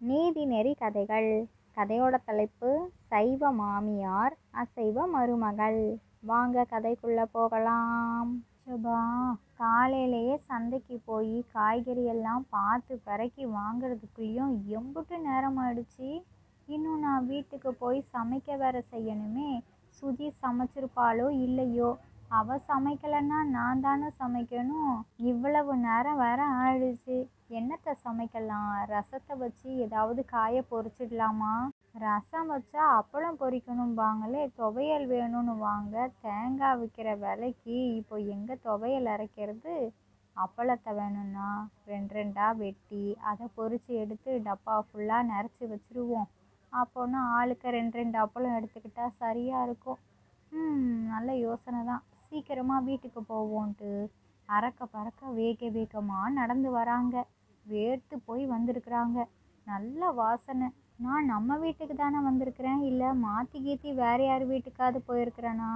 நீதிநெறி கதைகள். கதையோட தலைப்பு சைவ மாமியார் அசைவ மருமகள். வாங்க கதைக்குள்ள போகலாம். சுபா காலையிலேயே சந்தைக்கு போய் காய்கறி எல்லாம் பார்த்து பிறக்கி வாங்குறதுக்குள்ளேயும் எம்புட்டு நேரம் ஆயிடுச்சு. இன்னும் நான் வீட்டுக்கு போய் சமைக்க வேற செய்யணுமே. சுஜி சமைச்சிருப்பாளோ இல்லையோ, அவ சமைக்கலைன்னா நான் தானே சமைக்கணும். இவ்வளவு நேரம் வேற ஆயிடுச்சு. என்னத்தை சமைக்கலாம்? ரசத்தை வச்சு ஏதாவது காய பொரிச்சிடலாமா? ரசம் வச்சா அப்பளம் பொரிக்கணும்பாங்களே, துவையல் வேணும்னு வாங்க. தேங்காய் விற்கிற விலைக்கு இப்போ எங்கே துவையல் அரைக்கிறது? அப்பளத்தை வேணும்னா ரெண்டா வெட்டி அதை பொரித்து எடுத்து டப்பா ஃபுல்லாக நிறச்சி வச்சுருவோம். அப்போன்னா ஆளுக்கு ரெண்டு அப்பளம் எடுத்துக்கிட்டா சரியாக இருக்கும். நல்ல யோசனை தான். சீக்கிரமாக வீட்டுக்கு போவோன்ட்டு அறக்க பறக்க வேகமாக நடந்து வராங்க. வேர்த்து போய் வந்திருக்கிறாங்க. நல்ல வாசனை. நான் நம்ம வீட்டுக்கு தானே வந்திருக்கிறேன், இல்லை மாற்றி கீத்தி வேறு யார் வீட்டுக்காவது போயிருக்கிறேனா?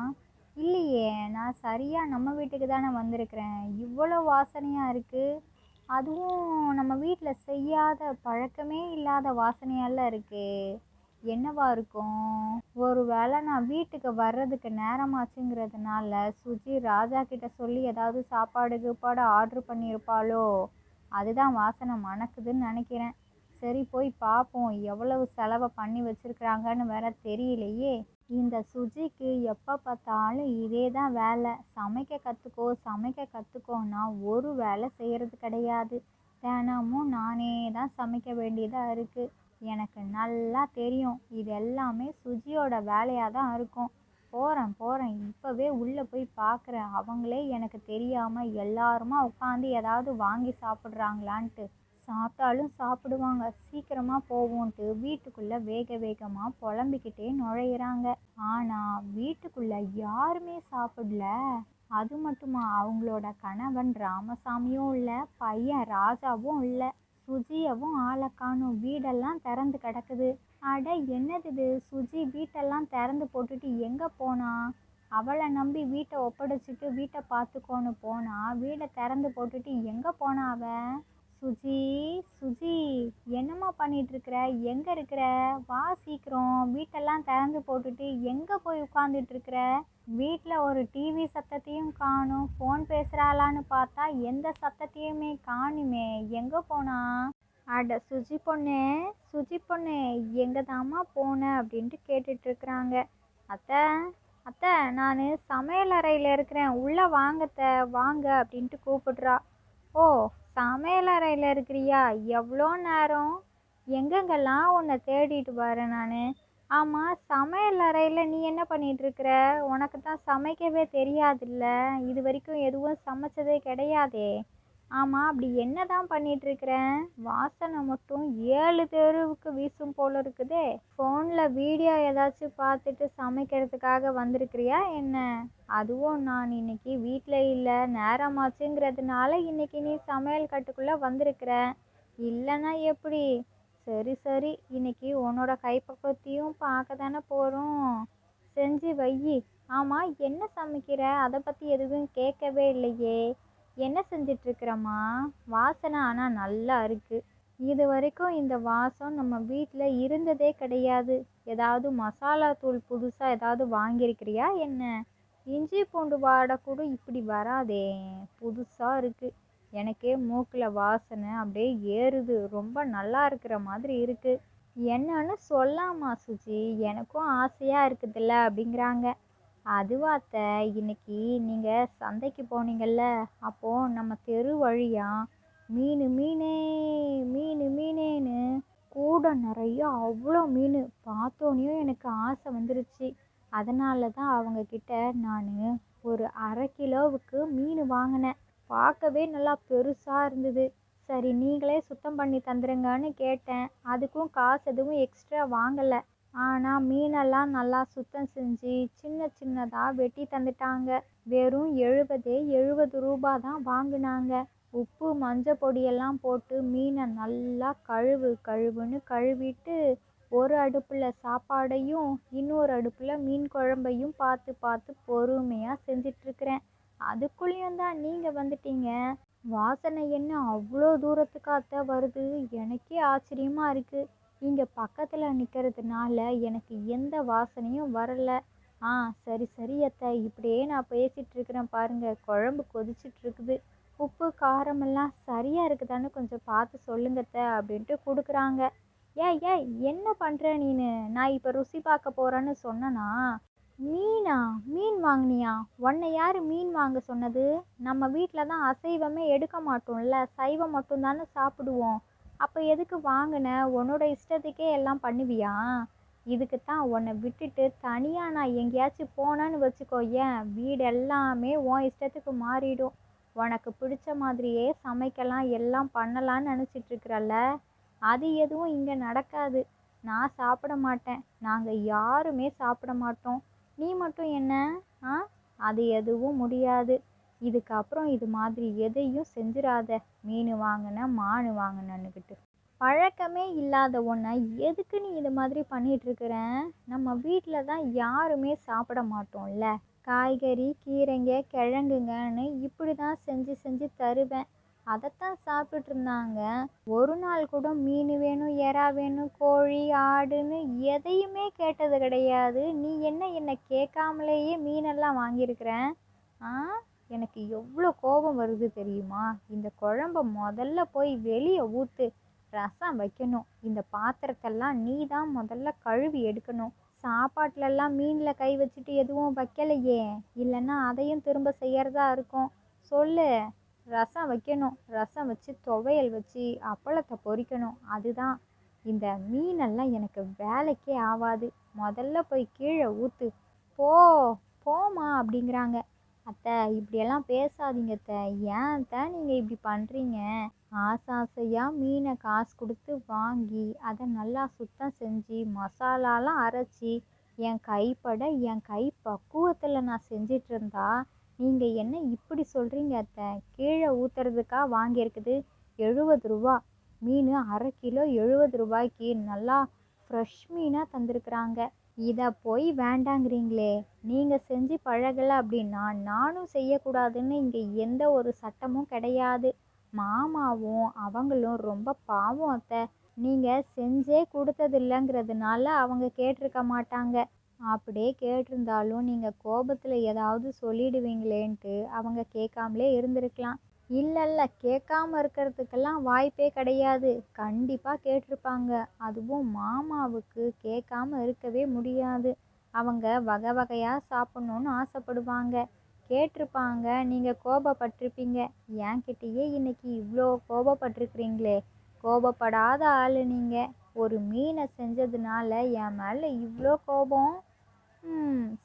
இல்லையே, நான் சரியாக நம்ம வீட்டுக்கு தானே வந்திருக்கிறேன். இவ்வளோ வாசனையாக இருக்குது. அதுவும் நம்ம வீட்டில் செய்யாத பழக்கமே இல்லாத வாசனையெல்லாம் இருக்குது. என்னவா இருக்கும்? ஒரு வேளை நான் வீட்டுக்கு வர்றதுக்கு நேரமாச்சுங்கிறதுனால சுஜி ராஜா கிட்ட சொல்லி ஏதாவது சாப்பாடு ஆர்டர் பண்ணியிருப்பாளோ? அதுதான் வாசனை மணக்குதுன்னு நினைக்கிறேன். சரி போய் பார்ப்போம், எவ்வளவு செலவை பண்ணி வச்சுருக்குறாங்கன்னு வேற தெரியலையே. இந்த சுஜிக்கு எப்போ பார்த்தாலும் இதே தான் வேலை. சமைக்க கற்றுக்கோன்னா ஒரு வேலை செய்கிறது கிடையாது. தினமும் நானே தான் சமைக்க வேண்டியதாக இருக்குது. எனக்கு நல்லா தெரியும், இது எல்லாமே சுஜியோட வேலையாக தான் இருக்கும். போகிறேன் இப்போவே உள்ளே போய் பார்க்குறேன். அவங்களே எனக்கு தெரியாமல் எல்லாருமா உட்காந்து ஏதாவது வாங்கி சாப்பிட்றாங்களான்ட்டு. சாப்பிட்டாலும் சாப்பிடுவாங்க. சீக்கிரமாக போவோன்ட்டு வீட்டுக்குள்ளே வேகமாக புலம்பிக்கிட்டே நுழையிறாங்க. ஆனால் வீட்டுக்குள்ளே யாருமே சாப்பிடல. அது மட்டுமா, அவங்களோட கணவன் ராமசாமியும் இல்லை, பையன் ராஜாவும் இல்லை. சுஜியவும் ஆளை காணும். வீடெல்லாம் திறந்து கிடக்குது. அட என்னது இது? சுஜி வீட்டெல்லாம் திறந்து போட்டுட்டு எங்கே போனா? அவளை நம்பி வீட்டை ஒப்படைச்சிட்டு வீட்டை பார்த்துக்கோன்னு போனா, வீடை திறந்து போட்டுட்டு எங்கே போனா அவ? சுஜி என்னம்மா பண்ணிகிட்ருக்கிற? எங்கே இருக்கிற? வா சீக்கிரம். வீட்டெல்லாம் திறந்து போட்டுட்டு எங்கே போய் உட்காந்துட்ருக்கிற? வீட்டில் ஒரு டிவி சத்தத்தையும் காணும். ஃபோன் பேசுகிறாளான்னு பார்த்தா எந்த சத்தத்தையுமே காணுமே. எங்கே போனா? அட சுஜி பொண்ணு எங்கே தாம்மா போனேன் அப்படின்ட்டு கேட்டுட்ருக்குறாங்க. அத்தை, நான் சமையல் அறையில் இருக்கிறேன், உள்ளே வாங்க அப்படின்ட்டு கூப்பிடுறா. ஓ, சமையல் அறையில் இருக்கிறியா? எவ்வளோ நேரம்? எங்கெங்கெல்லாம் உன்னை தேடிட்டு வரேன் நான். ஆமாம், சமையல் அறையில் நீ என்ன பண்ணிகிட்ருக்கிற? உனக்கு தான் சமைக்கவே தெரியாதுல்ல. இது வரைக்கும் எதுவும் சமைச்சதே கிடையாதே. ஆமாம், அப்படி என்ன தான் பண்ணிகிட்ருக்கிறேன்? வாசனை மட்டும் 7 தெருவுக்கு வீசும் போல் இருக்குதே. ஃபோனில் வீடியோ ஏதாச்சும் பார்த்துட்டு சமைக்கிறதுக்காக வந்திருக்கிறியா என்ன? அதுவும் நான் இன்னைக்கு வீட்டில் இல்லை, நேரமாச்சுங்கிறதுனால இன்னைக்கு நீ சமையல் கட்டுக்குள்ளே வந்திருக்கிற. இல்லைன்னா எப்படி? சரி, இன்னைக்கு உன்னோட கைப்பக்குவத்தையும் பார்க்க தானே போகிறோம். செஞ்சு வை. ஆமாம், என்ன சமைக்கிற? அதை பற்றி எதுவும் கேட்கவே இல்லையே. என்ன செஞ்சிட்ருக்கிறம்மா? வாசனை ஆனால் நல்லா இருக்குது. இது வரைக்கும் இந்த வாசம் நம்ம வீட்டில் இருந்ததே கிடையாது. ஏதாவது மசாலா தூள் புதுசாக ஏதாவது வாங்கியிருக்கிறியா என்ன? இஞ்சி பூண்டு வாடை கூட இப்படி வராதே, புதுசாக இருக்குது. எனக்கே மூக்கில் வாசனை அப்படியே ஏறுது. ரொம்ப நல்லா இருக்கிற மாதிரி இருக்குது. என்னன்னு சொல்லாமா சுஜி? எனக்கும் ஆசையாக இருக்குதுல்ல அப்படிங்கிறாங்க. அதுவாத்த, இன்னைக்கு நீங்கள் சந்தைக்கு போனீங்கள்ல, அப்போது நம்ம தெரு வழியாக மீனேன்னு கூட நிறைய அவ்வளோ மீன் பார்த்தோன்னே எனக்கு ஆசை வந்துருச்சு. அதனால தான் அவங்கக்கிட்ட நான் ஒரு 1/2 கிலோவுக்கு மீன் வாங்கினேன். பார்க்கவே நல்லா பெருசாக இருந்தது. சரி, நீங்களே சுத்தம் பண்ணி தந்துடுங்கன்னு கேட்டேன். அதுக்கும் காசு எதுவும் எக்ஸ்ட்ரா வாங்கலை. ஆனால் மீனெல்லாம் நல்லா சுத்தம் செஞ்சு சின்னதாக வெட்டி தந்துட்டாங்க. வெறும் 70 ரூபா தான் வாங்கினாங்க. உப்பு மஞ்சள் பொடியெல்லாம் போட்டு மீனை நல்லா கழுவுன்னு கழுவிட்டு ஒரு அடுப்பில் சாப்பாடையும் இன்னொரு அடுப்பில் மீன் குழம்பையும் பார்த்து பொறுமையாக செஞ்சிட்ருக்கிறேன். அதுக்குள்ளேயும் தான் நீங்கள் வந்துட்டீங்க. வாசனை என்ன அவ்வளோ தூரத்துக்கு அத்தை வருது? எனக்கே ஆச்சரியமா இருக்கு. இங்க பக்கத்துல நிக்கிறதுனால எனக்கு எந்த வாசனையும் வரல. ஆ, சரி சரி அத்தை, இப்படியே நான் பேசிட்டு இருக்கிறேன் பாருங்க. குழம்பு கொதிச்சிட்டு இருக்குது. உப்பு காரமெல்லாம் சரியா இருக்குதான்னு கொஞ்சம் பார்த்து சொல்லுங்க அத்தை அப்படின்ட்டு கொடுக்குறாங்க. ஏய் ஏய், என்ன பண்ற நீனு? நான் இப்போ ருசி பார்க்க போறேன்னு சொன்னனா? மீனா? மீன் வாங்குனியா? உன்னை யாரு மீன் வாங்க சொன்னது? நம்ம வீட்டில் தான் அசைவமே எடுக்க மாட்டோம்ல, சைவம் மட்டும்தானே சாப்பிடுவோம். அப்போ எதுக்கு வாங்கின? உன்னோட இஷ்டத்துக்கே எல்லாம் பண்ணுவியா? இதுக்கு தான் உன்னை விட்டுட்டு தனியாக நான் எங்கேயாச்சும் போனேன்னு வச்சுக்கோயேன், வீடு எல்லாமே உன் இஷ்டத்துக்கு மாறிடும். உனக்கு பிடிச்ச மாதிரியே சமைக்கலாம், எல்லாம் பண்ணலான்னு நினச்சிட்டு இருக்கிறல்ல, அது எதுவும் இங்கே நடக்காது. நான் சாப்பிட மாட்டேன், நாங்கள் யாருமே சாப்பிட மாட்டோம். நீ மட்டும் என்ன? ஆ, அது எதுவும் முடியாது. இதுக்கப்புறம் இது மாதிரி எதையும் செஞ்சிடாத. மீன் வாங்கின மான் வாங்கினன்னுக்கிட்டு பழக்கமே இல்லாத ஒன்றை எதுக்கு நீ இது மாதிரி பண்ணிட்டு இருக்கிற? நம்ம வீட்டில் தான் யாருமே சாப்பிட மாட்டோம்ல. காய்கறி கீரைங்க கிழங்குங்கன்னு இப்படி தான் செஞ்சு செஞ்சு தருவேன். அதைத்தான் சாப்பிட்டுட்டு இருந்தாங்க. ஒரு நாள் கூட மீன் வேணும், எறா வேணும், கோழி ஆடுன்னு எதையுமே கேட்டது கிடையாது. நீ என்னை கேட்காமலேயே மீனெல்லாம் வாங்கியிருக்கிற. ஆ, எனக்கு எவ்வளோ கோபம் வருது தெரியுமா? இந்த குழம்ப முதல்ல போய் வெளியே ஊற்று. ரசம் வைக்கணும். இந்த பாத்திரத்தெல்லாம் நீ தான் முதல்ல கழுவி எடுக்கணும். சாப்பாட்டிலெல்லாம் மீனில் கை வச்சுட்டு எதுவும் வைக்கலையே, இல்லைன்னா அதையும் திரும்ப செய்யறதா இருக்கும். சொல்லு. ரசம் வைக்கணும். ரசம் வச்சு துவையல் வச்சு அப்பளத்தை பொரிக்கணும். அதுதான். இந்த மீனெல்லாம் எனக்கு வேலைக்கே ஆகாது. முதல்ல போய் கீழே ஊற்று. போ, போமா அப்படிங்கிறாங்க. அத்தை, இப்படியெல்லாம் பேசாதீங்க அத்தை. ஏன் அத்தை நீங்கள் இப்படி பண்ணுறீங்க? ஆசையாக மீனை காசு கொடுத்து வாங்கி அதை நல்லா சுத்தம் செஞ்சு மசாலாலாம் அரைச்சி என் கைப்பட என் கை பக்குவத்தில் நான் செஞ்சிட்டு இருந்தா நீங்கள் என்ன இப்படி சொல்கிறீங்க அத்தை? கீழே ஊற்றுறதுக்காக வாங்கியிருக்குது 70 ரூபா. மீன் அரை கிலோ 70 ரூபாய்க்கு நல்லா ஃப்ரெஷ் மீனாக தந்திருக்கிறாங்க. இதை போய் வேண்டாங்கிறீங்களே. நீங்கள் செஞ்சு பழகலை அப்படின்னா நானும் செய்யக்கூடாதுன்னு இங்கே எந்த ஒரு சட்டமும் கிடையாது. மாமாவும் அவங்களும் ரொம்ப பாவம் அத்தை. நீங்கள் செஞ்சே கொடுத்ததில்லைங்கிறதுனால அவங்க கேட்டிருக்க மாட்டாங்க. அப்படியே கேட்டிருந்தாலும் நீங்கள் கோபத்தில் ஏதாவது சொல்லிடுவீங்களேன்ட்டு அவங்க கேட்காமலே இருந்திருக்கலாம். இல்லை, கேட்காம இருக்கிறதுக்கெல்லாம் வாய்ப்பே கிடையாது. கண்டிப்பாக கேட்டிருப்பாங்க. அதுவும் மாமாவுக்கு கேட்காம இருக்கவே முடியாது. அவங்க வகை வகையாக சாப்பிட்ணுன்னு ஆசைப்படுவாங்க. கேட்டிருப்பாங்க. நீங்கள் கோபப்பட்டிருப்பீங்க. என்கிட்டயே இன்னைக்கு இவ்வளோ கோபப்பட்டிருக்கிறீங்களே. கோபப்படாத ஆள் நீங்கள். ஒரு மீனை செஞ்சதுனால என் மேலே இவ்வளோ கோபம்.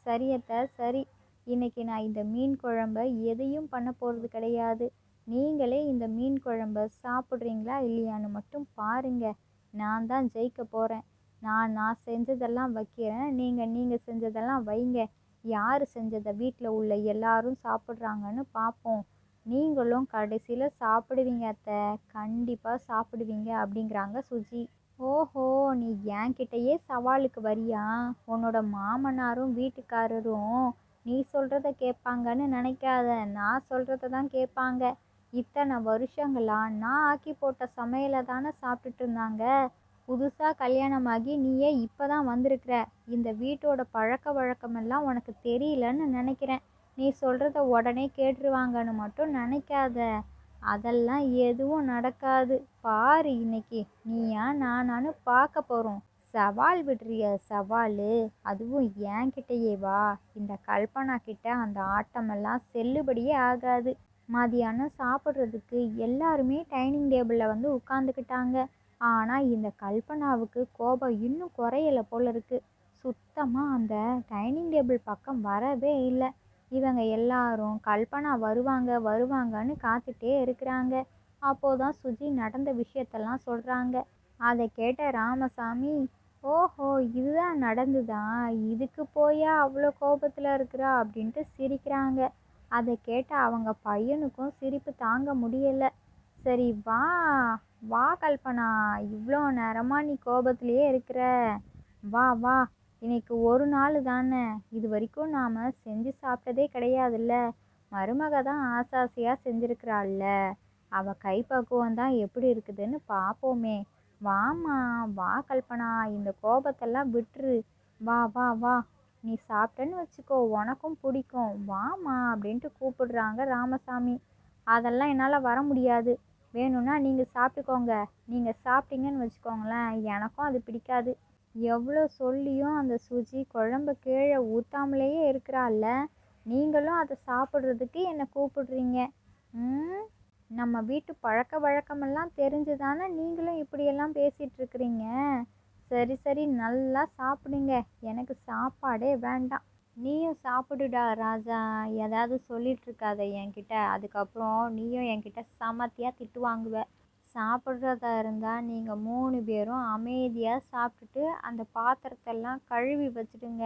சரி அத்தை, சரி. இன்னைக்கு நான் இந்த மீன் குழம்ப எதையும் பண்ண போகிறது கிடையாது. நீங்களே இந்த மீன் குழம்ப சாப்பிட்றீங்களா இல்லையான்னு மட்டும் பாருங்க. நான் தான் ஜெயிக்க போகிறேன். நான் செஞ்சதெல்லாம் வைக்கிறேன். நீங்கள் செஞ்சதெல்லாம் வைங்க. யார் செஞ்சதை வீட்டில் உள்ள எல்லாரும் சாப்பிட்றாங்கன்னு பார்ப்போம். நீங்களும் கடைசியில் சாப்பிடுவீங்க அத்தை. கண்டிப்பாக சாப்பிடுவீங்க அப்படிங்கிறாங்க சுஜி. ஓஹோ, நீ என்கிட்டயே சவாலுக்கு வரியா? உன்னோட மாமனாரும் வீட்டுக்காரரும் நீ சொல்கிறத கேட்பாங்கன்னு நினைக்காத. நான் சொல்கிறத தான் கேட்பாங்க. இத்தனை வருஷங்களா நான் ஆக்கி போட்ட சமையலை தானே சாப்பிட்டுட்டு இருந்தாங்க. புதுசாக கல்யாணமாகி நீயே இப்போ தான் வந்திருக்கிற. இந்த வீட்டோட பழக்க வழக்கமெல்லாம் உனக்கு தெரியலன்னு நினைக்கிறேன். நீ சொல்கிறத உடனே கேட்டுருவாங்கன்னு மட்டும் நினைக்காத. அதெல்லாம் எதுவும் நடக்காது. பாரு, இன்னைக்கு நீயா நானான்னு பார்க்க போகிறோம். சவால் விடுறிய சவால்? அதுவும் என்கிட்டயேவா? இந்த கல்பனா கிட்ட அந்த ஆட்டமெல்லாம் செல்லுபடியே ஆகாது. மதியானம் சாப்பிட்றதுக்கு எல்லாருமே டைனிங் டேபிளில் வந்து உட்காந்துக்கிட்டாங்க. ஆனால் இந்த கல்பனாவுக்கு கோபம் இன்னும் குறையலை போல இருக்கு. சுத்தமாக அந்த டைனிங் டேபிள் பக்கம் வரவே இல்லை. இவங்க எல்லாரும் கல்பனா வருவாங்க வருவாங்கன்னு காத்துட்டே இருக்கிறாங்க. அப்போதான் சுஜி நடந்த விஷயத்தெல்லாம் சொல்கிறாங்க. அதை கேட்ட ராமசாமி, ஓஹோ, இதுதான் நடந்துதா? இதுக்கு போயா அவ்வளோ கோபத்தில் இருக்கிறா அப்படின்ட்டு சிரிக்கிறாங்க. அதை கேட்ட அவங்க பையனுக்கும் சிரிப்பு தாங்க முடியலை. சரி வா வா கல்பனா, இவ்வளோ நேரமாக நீ கோபத்திலேயே இருக்கிற. வா வா, இன்னைக்கு ஒரு நாள் தானே. இது வரைக்கும் நாம் செஞ்சு சாப்பிட்டதே கிடையாதுல்ல. மருமக தான் ஆசாசியாக செஞ்சுருக்கிறாள்ல. அவள் கைப்பக்குவம் தான் எப்படி இருக்குதுன்னு பார்ப்போமே. வாம்மா, வா கல்பனா, இந்த கோபத்தெல்லாம் விட்டுரு. வா வா வா, நீ சாப்பிட்டேன்னு வச்சுக்கோ, உனக்கும் பிடிக்கும், வாம்மா அப்படின்ட்டு கூப்பிடுறாங்க ராமசாமி. அதெல்லாம் என்னால் வர முடியாது. வேணும்னா நீங்கள் சாப்பிட்டுக்கோங்க. நீங்கள் சாப்பிட்டீங்கன்னு வச்சுக்கோங்களேன், எனக்கும் அது பிடிக்காது. எவ்வளோ சொல்லியும் அந்த சுஜி குழம்ப கீழே ஊற்றாமலேயே இருக்கிறாள்ல. நீங்களும் அதை சாப்பிட்றதுக்கு என்னை கூப்பிடுறீங்க. ம் நம்ம வீட்டு பழக்க வழக்கமெல்லாம் தெரிஞ்சு தானே நீங்களும் இப்படியெல்லாம் பேசிகிட்டு இருக்கிறீங்க. சரி சரி, நல்லா சாப்பிடுங்க. எனக்கு சாப்பாடே வேண்டாம். நீயும் சாப்பிடுடா ராஜா. ஏதாவது சொல்லிட்டு இருக்காத என்கிட்ட. அதுக்கப்புறம் நீயும் என்கிட்ட சமத்தியாக திட்டு வாங்குவ. சாப்பிட்றதா இருந்தால் நீங்கள் 3 பேரும் அமைதியாக சாப்பிட்டுட்டு அந்த பாத்திரத்தெல்லாம் கழுவி வச்சுடுங்க.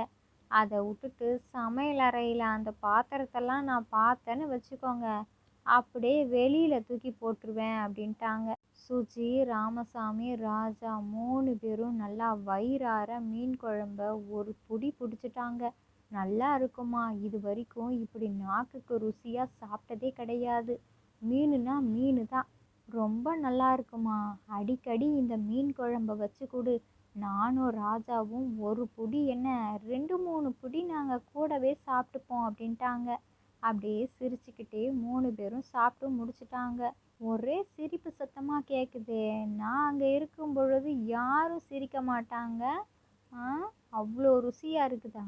அதை விட்டுட்டு சமையல் அறையில் அந்த பாத்திரத்தெல்லாம் நான் பார்த்தேன்னு வச்சுக்கோங்க, அப்படியே வெளியில் தூக்கி போட்டுருவேன் அப்படின்ட்டாங்க. சுஜி, ராமசாமி, ராஜா 3 பேரும் நல்லா வயிறார மீன் குழம்ப ஒரு புடி பிடிச்சிட்டாங்க. நல்லா இருக்குமா, இது வரைக்கும் இப்படி நாக்குக்கு ருசியாக சாப்பிட்டதே கிடையாது. மீனுனா மீனு தான், ரொம்ப நல்லா இருக்குமா. அடிக்கடி இந்த மீன் குழம்ப வச்சு கொடு. நானும் ராஜாவும் ஒரு புடி என்ன 2-3 புடி நாங்கள் கூடவே சாப்பிட்டுப்போம் அப்படின்ட்டாங்க. அப்படியே சிரிச்சுக்கிட்டே 3 பேரும் சாப்பிட்டு முடிச்சிட்டாங்க. ஒரே சிரிப்பு சத்தமாக கேட்குதே. நான் அங்கே இருக்கும் பொழுது யாரும் சிரிக்க மாட்டாங்க. ஆ, அவ்வளோ ருசியாக இருக்குதா?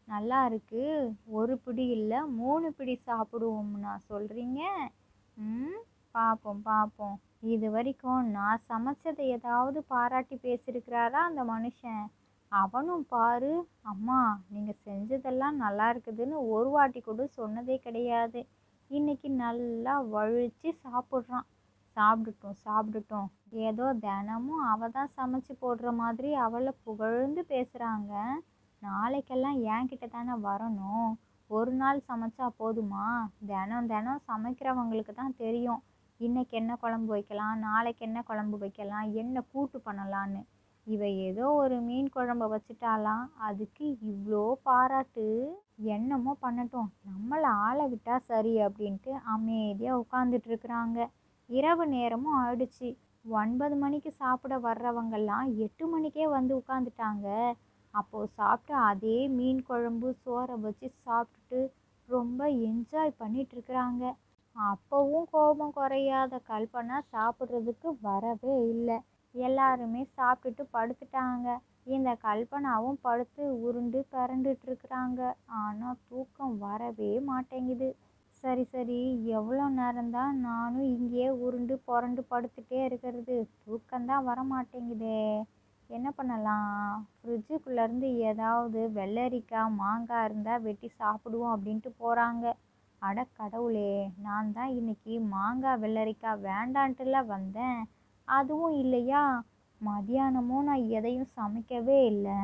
நல்லா இருக்கு. ஒரு பிடி இல்லை 3 பிடி சாப்பிடுவோம்னா சொல்கிறீங்க. பார்ப்போம் பார்ப்போம். இது வரைக்கும் நான் சமைச்சதை ஏதாவது பாராட்டி பேசியிருக்கிறாரா அந்த மனுஷன்? அவனும் பாரு, அம்மா நீங்கள் செஞ்சதெல்லாம் நல்லா இருக்குதுன்னு ஒரு வாட்டி கூட சொன்னதே கிடையாது. இன்னைக்கு நல்லா வழித்து சாப்பிட்றான். சாப்பிட்டுட்டோம் சாப்பிட்டுட்டோம். ஏதோ தினமும் அவள் தான் சமைச்சு போடுற மாதிரி அவளை புகழ்ந்து பேசுகிறாங்க. நாளைக்கெல்லாம் என்கிட்ட தானே வரணும். ஒரு நாள் சமைச்சா போதுமா? தினம் தினம் சமைக்கிறவங்களுக்கு தான் தெரியும் இன்னைக்கு என்ன குழம்பு வைக்கலாம், நாளைக்கு என்ன குழம்பு வைக்கலாம், என்ன கூட்டு பண்ணலான்னு. இவ ஏதோ ஒரு மீன் குழம்ப வச்சுட்டாலாம், அதுக்கு இவ்வளோ பாராட்டு. என்னமோ பண்ணட்டும், நம்மளை ஆளை விட்டா சரி அப்படின்ட்டு அமைதியாக உட்காந்துட்டு இருக்கிறாங்க. இரவு நேரமும் ஆயிடுச்சு. 9 மணிக்கு சாப்பிட வர்றவங்கெல்லாம் 8 மணிக்கே வந்து உட்காந்துட்டாங்க. அப்போது சாப்பிட்டு அதே மீன் குழம்பு சோறை வச்சு சாப்பிட்டுட்டு ரொம்ப என்ஜாய் பண்ணிகிட்ருக்குறாங்க. அப்போவும் கோபம் குறையாத கல்பனா சாப்பிட்றதுக்கு வரவே இல்லை. எல்லாருமே சாப்பிட்டுட்டு படுத்துட்டாங்க. இந்த கல்பனாவும் படுத்து உருண்டு பரண்டுட்டுருக்குறாங்க. ஆனால் தூக்கம் வரவே மாட்டேங்குது. சரி சரி, எவ்வளோ நேரம்தான் நானும் இங்கேயே உருண்டு புரண்டு படுத்துகிட்டே இருக்கிறது, தூக்கம்தான் வர மாட்டேங்குதே. என்ன பண்ணலாம்? ஃப்ரிட்ஜுக்குள்ளேருந்து ஏதாவது வெள்ளரிக்காய் மாங்காய் இருந்தால் வெட்டி சாப்பிடுவோம் அப்படின்ட்டு போகிறாங்க. அட கடவுளே, நான் தான் இன்னைக்கு மாங்காய் வெள்ளரிக்காய் வேண்டான்ட்டுலாம் வந்தேன், அதுவும் இல்லையா? மதியானமும் நான் எதையும் சமைக்கவே இல்லை.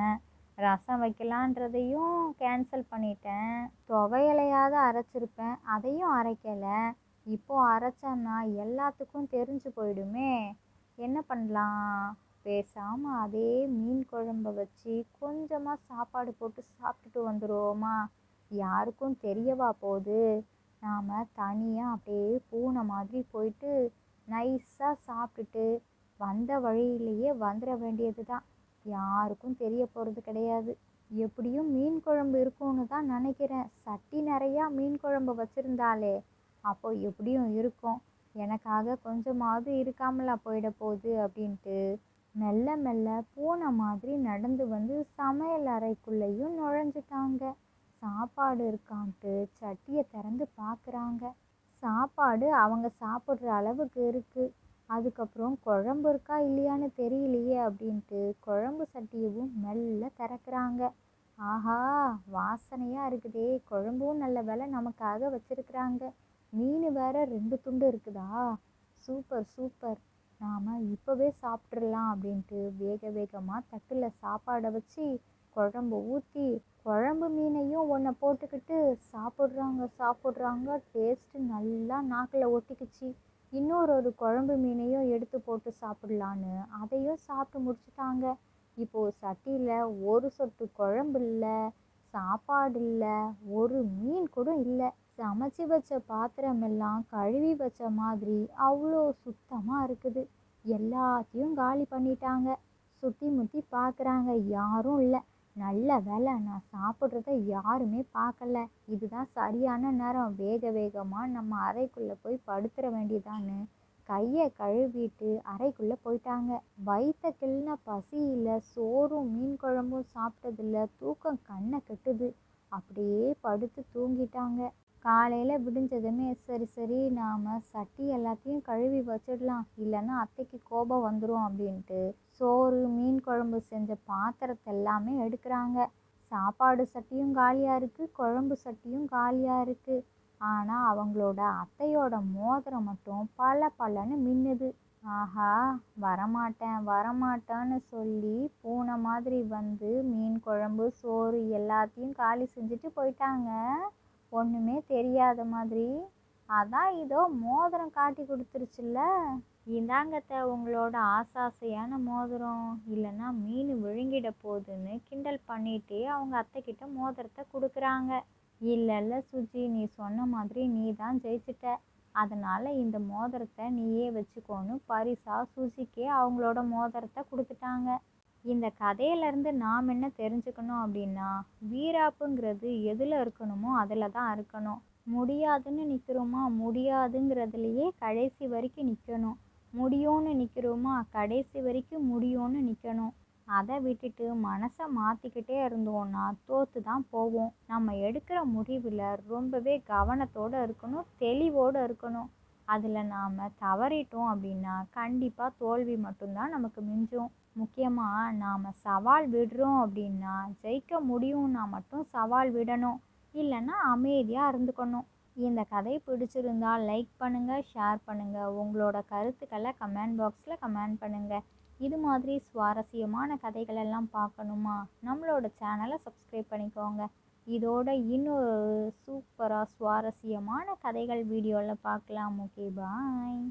ரசம் வைக்கலான்றதையும் கேன்சல் பண்ணிட்டேன். துவையலையாவது அரைச்சிருப்பேன், அதையும் அரைக்கலை. இப்போது அரைச்சேன்னா எல்லாத்துக்கும் தெரிஞ்சு போயிடுமே. என்ன பண்ணலாம்? பேசாமல் அதே மீன் குழம்ப வச்சு கொஞ்சமாக சாப்பாடு போட்டு சாப்பிட்டுட்டு வந்துடுவோமா? யாருக்கும் தெரியவா போகுது? நாம் தனியாக அப்படியே பூனை மாதிரி போயிட்டு நைஸாக சாப்பிட்டுட்டு வந்த வழியிலேயே வந்துட வேண்டியது தான். யாருக்கும் தெரிய போகிறது கிடையாது. எப்படியும் மீன் குழம்பு இருக்கும்னு தான் நினைக்கிறேன். சட்டி நிறையா மீன் குழம்பு வச்சுருந்தாலே அப்போ எப்படியும் இருக்கும். எனக்காக கொஞ்சமாவது இருக்காமலா போயிட போகுது அப்படின்ட்டு மெல்ல மெல்ல பூனை மாதிரி நடந்து வந்து சமையல் அறைக்குள்ளேயும் நுழைஞ்சிட்டாங்க. சாப்பாடு இருக்கான்ட்டு சட்டியை திறந்து பார்க்குறாங்க. சாப்பாடு அவங்க சாப்பிட்ற அளவுக்கு இருக்குது. அதுக்கப்புறம் குழம்பு இருக்கா இல்லையான்னு தெரியலையே அப்படின்ட்டு குழம்பு சட்டியவும் மெல்ல திறக்கிறாங்க. ஆஹா, வாசனையாக இருக்குதே. குழம்பும் நல்ல வேலை நமக்காக வச்சுருக்குறாங்க. மீன் வேற 2 துண்டு இருக்குதா? Super super. நாம் இப்போவே சாப்பிட்றலாம் அப்படின்ட்டு வேக வேகமாக தட்டில் சாப்பாடை வச்சு குழம்பு ஊற்றி குழம்பு மீனையும் ஒன்றை போட்டுக்கிட்டு சாப்பிட்றாங்க. டேஸ்ட்டு நல்லா நாக்கில் ஒட்டிக்கிச்சு. இன்னொரு குழம்பு மீனையும் எடுத்து போட்டு சாப்பிட்லான்னு அதையும் சாப்பிட்டு முடிச்சிட்டாங்க. இப்போது சட்டியில் ஒரு சொட்டு குழம்பு இல்லை, சாப்பாடு இல்லை, ஒரு மீன் கூட இல்லை. சமைச்சு வச்ச பாத்திரமெல்லாம் கழுவி வச்ச மாதிரி அவ்வளோ சுத்தமாக இருக்குது. எல்லாத்தையும் காலி பண்ணிட்டாங்க. சுற்றி முற்றி பார்க்குறாங்க, யாரும் இல்லை. நல்ல வேலை நான் சாப்பிட்றத யாருமே பார்க்கல. இதுதான் சரியான நேரம், வேக வேகமாக நம்ம அறைக்குள்ளே போய் படுத்துற வேண்டியதான்னு கையை கழுவிட்டு அறைக்குள்ளே போயிட்டாங்க. வயிற்ற கிள்ளின பசியில் சோறும் மீன் குழம்பும் சாப்பிட்டதில்ல, தூக்கம் கண்ணை கட்டுது. அப்படியே படுத்து தூங்கிட்டாங்க. காலையில் விடிஞ்சதுமே சரி சரி நாம் சட்டி எல்லாத்தையும் கழுவி வச்சிடலாம், இல்லைன்னா அத்தைக்கு கோபம் வந்துடும் அப்படின்ட்டு சோறு மீன் குழம்பு செஞ்ச பாத்திரத்தை எல்லாமே எடுக்கிறாங்க. சாப்பாடு சட்டியும் காலியாக இருக்குது, குழம்பு சட்டியும் காலியாக இருக்குது. ஆனால் அவங்களோட அத்தையோட மோதிரம் மட்டும் பல பலன்னு மின்னுது. ஆஹா, வரமாட்டேன் வரமாட்டான்னு சொல்லி பூனை மாதிரி வந்து மீன் குழம்பு சோறு எல்லாத்தையும் காலி செஞ்சுட்டு போயிட்டாங்க, ஒன்றுமே தெரியாத மாதிரி. அதான் இதோ மோதிரம் காட்டி கொடுத்துருச்சுல்ல, இந்தாங்கத்த உங்களோட ஆசாசையான மோதிரம், இல்லைன்னா மீன் விழுங்கிட போகுதுன்னு கிண்டல் பண்ணிட்டு அவங்க அத்தைக்கிட்ட மோதிரத்தை கொடுக்குறாங்க. இல்லை சுஜி, நீ சொன்ன மாதிரி நீ தான் ஜெயிச்சிட்ட, அதனால் இந்த மோதிரத்தை நீயே வச்சுக்கோன்னு பரிசா சுஜிக்கே அவங்களோட மோதிரத்தை கொடுத்துட்டாங்க. இந்த கதையிலேருந்து நாம் என்ன தெரிஞ்சுக்கணும் அப்படின்னா, வீராப்புங்கிறது எதில் இருக்கணுமோ அதில் தான் இருக்கணும். முடியாதுன்னு நிற்கிறோமா, முடியாதுங்கிறதுலையே கடைசி வரைக்கும் நிற்கணும். முடியும்னு நிற்கிறோமா, கடைசி வரைக்கும் முடியும்னு நிற்கணும். அதை விட்டுட்டு மனசை மாற்றிக்கிட்டே இருந்தோன்னா தோற்று தான் போவோம். நம்ம எடுக்கிற முடிவில் ரொம்பவே கவனத்தோடு இருக்கணும், தெளிவோடு இருக்கணும். அதில் நாம் தவறிட்டோம் அப்படின்னா கண்டிப்பாக தோல்வி மட்டும்தான் நமக்கு மிஞ்சும். முக்கியமாக நாம் சவால் விடுறோம் அப்படின்னா ஜெயிக்க முடியும்னா மட்டும் சவால் விடணும், இல்லைன்னா அமைதியாக இருந்துக்கணும். இந்த கதை பிடிச்சிருந்தா லைக் பண்ணுங்கள், ஷேர் பண்ணுங்கள், உங்களோட கருத்துக்களை கமெண்ட் பாக்ஸில் கமெண்ட் பண்ணுங்கள். இது மாதிரி சுவாரஸ்யமான கதைகள் எல்லாம் பார்க்கணுமா, நம்மளோட சேனலை சப்ஸ்கிரைப் பண்ணிக்கோங்க. இதோட இன்னொரு சூப்பராக சுவாரஸ்யமான கதைகள் வீடியோவில் பார்க்கலாம். ஓகே, பாய்.